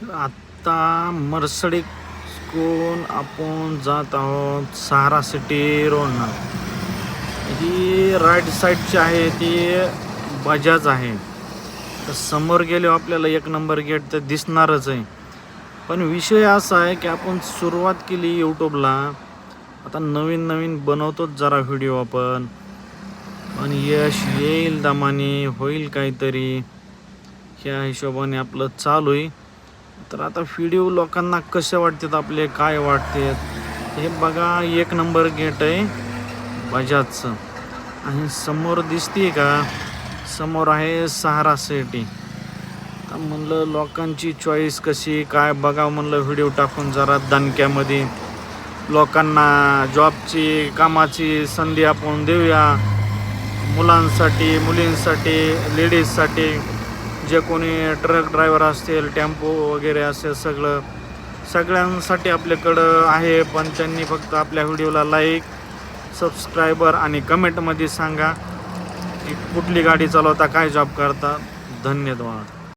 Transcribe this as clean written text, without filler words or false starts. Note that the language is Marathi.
आता मर्सडीजकडून आपण जात आहोत सहारा सिटी रोडनं. ही राईट साईडची आहे ती बजाज आहे. तर समोर गेलो आपल्याला एक नंबर गेट तर दिसणारच आहे. पण विषय असा आहे की आपण सुरुवात केली यूट्यूबला, आता नवीन नवीन बनवतोच जरा व्हिडिओ आपण, पण यश येईल दमाने, होईल काहीतरी ह्या हिशोबाने आपलं चालू आहे. तर आता व्हिडिओ लोकांना कसे वाटतात, आपले काय वाटतात हे बघा. एक नंबर गेट आहे बजाजचं आणि समोर दिसते का, समोर आहे सहारा सिटी. तर म्हणलं लोकांची चॉईस कशी काय बघावं, म्हणलं व्हिडिओ टाकून जरा दणक्यामध्ये लोकांना जॉबची कामाची संधी आपण देऊया. मुलांसाठी, मुलींसाठी, लेडीजसाठी, जे कोणी ट्रक ड्रायव्हर असतील, टेम्पो वगैरे असेल, सगळ्यांसाठी आपल्याकडं आहे. पण त्यांनी फक्त आपल्या व्हिडिओला लाईक, सबस्क्रायबर आणि कमेंटमध्ये सांगा की कुठली गाडी चालवता, काय जॉब करता. धन्यवाद.